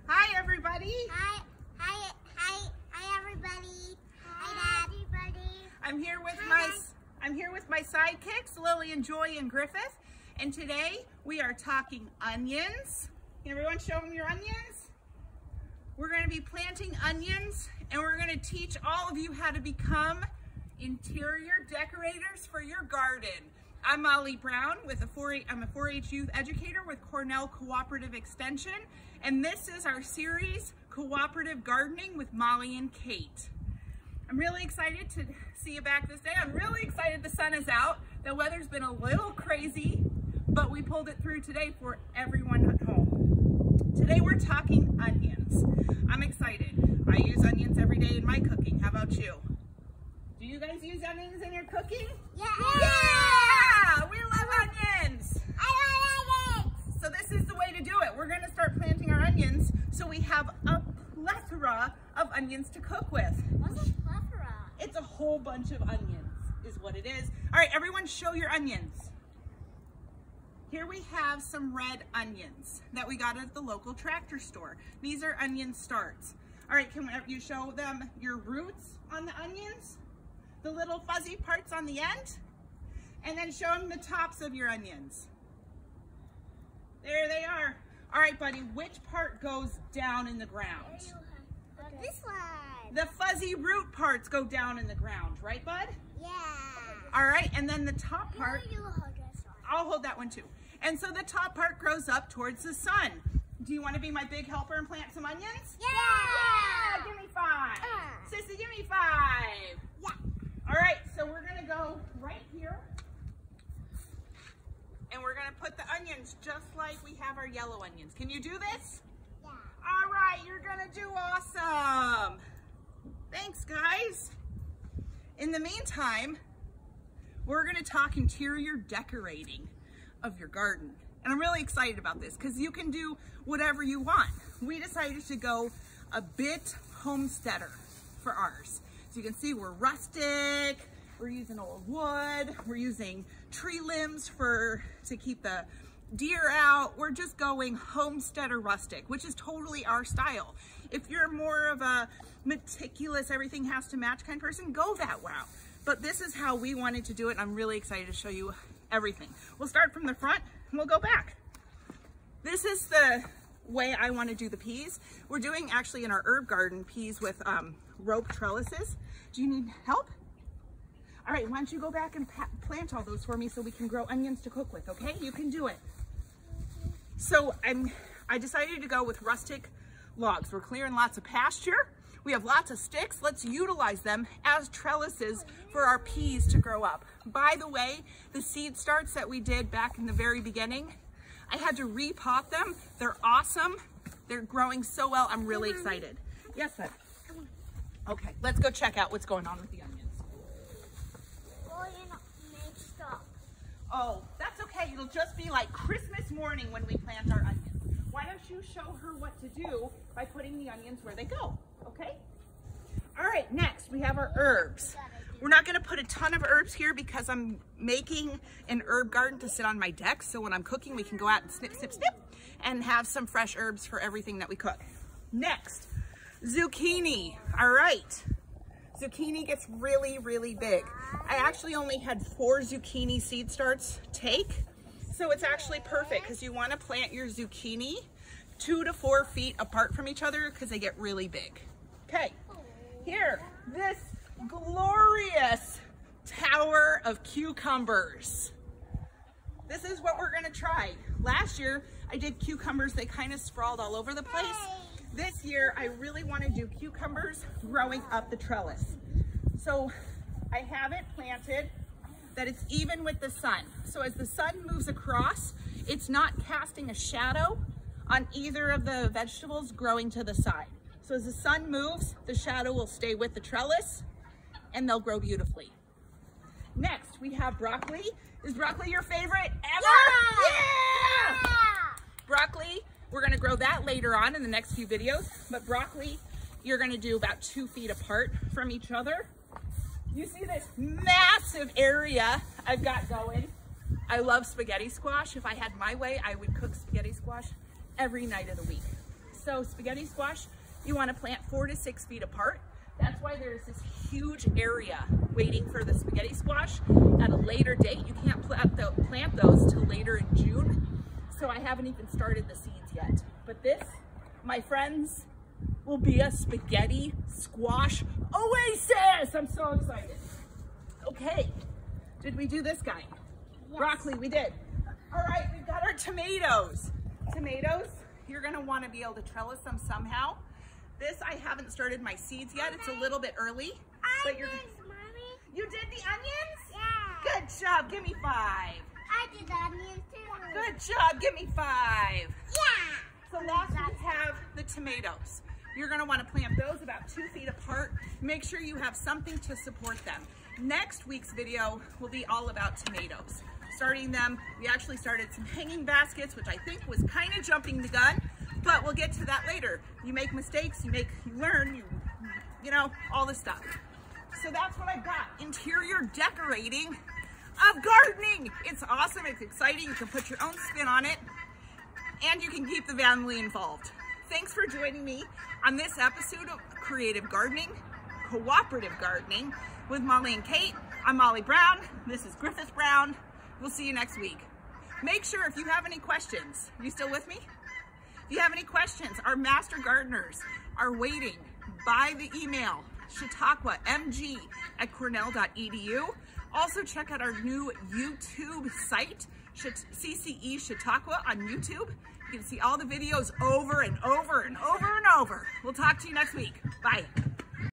Hi, everybody. Hi, everybody. Hi, everybody. I'm here with my sidekicks, Lily and Joy and Griffith, and today we are talking onions. Can everyone show them your onions? We're going to be planting onions, and we're going to teach all of you how to become interior decorators for your garden. I'm Molly Brown I'm a 4-H youth educator with Cornell Cooperative Extension, and this is our series, Cooperative Gardening with Molly and Kate. I'm really excited to see you back this day. I'm really excited the sun is out. The weather's been a little crazy, but we pulled it through today for everyone at home. Today we're talking onions. I'm excited. I use onions every day in my cooking. How about you? Do you guys use onions in your cooking? Yeah! Yeah! We love onions! I love onions! So this is the way to do it. We're going to start planting our onions so we have a plethora of onions to cook with. What's a plethora? It's a whole bunch of onions is what it is. All right, everyone show your onions. Here we have some red onions that we got at the local tractor store. These are onion starts. All right, can you show them your roots on the onions? The little fuzzy parts on the end? And then show them the tops of your onions. There they are. All right, buddy, which part goes down in the ground? This one. The fuzzy root parts go down in the ground, right, bud? Yeah. All right, and then the top part, You hold this one. I'll hold that one too. And so the top part grows up towards the sun. Do you want to be my big helper and plant some onions? Yeah. Yeah, give me 5. Sissy, give me 5. Yeah. All right, so we're gonna go right here. And we're gonna put the onions just like we have our yellow onions. Can you do this? Yeah. All right, you're gonna do awesome. Thanks, guys. In the meantime, we're gonna talk interior decorating of your garden. And I'm really excited about this because you can do whatever you want. We decided to go a bit homesteader for ours. So you can see we're rustic, we're using old wood, we're using tree limbs to keep the deer out. We're just going homesteader rustic, which is totally our style. If you're more of a meticulous, everything has to match kind of person, go that route. But this is how we wanted to do it, and I'm really excited to show you everything. We'll start from the front and we'll go back. This is the way I want to do the peas. We're doing actually in our herb garden peas with rope trellises. Do you need help? All right, why don't you go back and plant all those for me so we can grow onions to cook with, okay? You can do it. So I decided to go with rustic logs. We're clearing lots of pasture. We have lots of sticks. Let's utilize them as trellises for our peas to grow up. By the way, the seed starts that we did back in the very beginning, I had to repot them. They're awesome. They're growing so well. I'm really excited. Yes, sir. Okay, let's go check out what's going on with the onions. Oh, you're not mixed up. Oh, that's okay. It'll just be like Christmas morning when we plant our onions. Why don't you show her what to do by putting the onions where they go, okay? All right, next we have our herbs. We're not gonna put a ton of herbs here because I'm making an herb garden to sit on my deck, so when I'm cooking we can go out and snip, snip, snip and have some fresh herbs for everything that we cook. Next, zucchini. All right, zucchini gets really, really big. I actually only had 4 zucchini seed starts take, so it's actually perfect because you want to plant your zucchini 2 to 4 feet apart from each other because they get really big. Okay, here, this glorious tower of cucumbers. This is what we're gonna try. Last year, I did cucumbers, they kind of sprawled all over the place. This year, I really wanna do cucumbers growing up the trellis. So I have it planted that it's even with the sun. So as the sun moves across, it's not casting a shadow on either of the vegetables growing to the side. So as the sun moves, the shadow will stay with the trellis and they'll grow beautifully. Next, we have broccoli. Is broccoli your favorite ever? Yeah! Yeah! Broccoli, we're gonna grow that later on in the next few videos, but broccoli, you're gonna do about 2 feet apart from each other. You see this massive area I've got going. I love spaghetti squash. If I had my way, I would cook spaghetti squash every night of the week. So spaghetti squash, you want to plant 4 to 6 feet apart. That's why there's this huge area waiting for the spaghetti squash at a later date. You can't plant those till later in June. So I haven't even started the seeds yet. But this, my friends, will be a spaghetti squash oasis. I'm so excited. Okay, did we do this guy? Yes. Broccoli, we did. All right, we've got our tomatoes. Tomatoes, you're gonna wanna be able to trellis them somehow. This, I haven't started my seeds yet. It's a little bit early. But Mommy. You did the onions? Yeah. Good job, give me 5. I did the onions too. Good job, give me 5. Yeah. So last we have the tomatoes. You're gonna wanna plant those about 2 feet apart. Make sure you have something to support them. Next week's video will be all about tomatoes. Starting them, we actually started some hanging baskets, which I think was kind of jumping the gun, but we'll get to that later. You make mistakes, you learn, you know, all this stuff. So that's what I've got, interior decorating of gardening. It's awesome, it's exciting, you can put your own spin on it, and you can keep the family involved. Thanks for joining me on this episode of Creative Gardening, Cooperative Gardening with Molly and Kate. I'm Molly Brown, this is Griffith Brown. We'll see you next week. Make sure if you have any questions, you still with me? If you have any questions, our master gardeners are waiting by the email, chautauquamg@cornell.edu. Also check out our new YouTube site, CCE Chautauqua on YouTube. You can see all the videos over and over and over and over. We'll talk to you next week. Bye.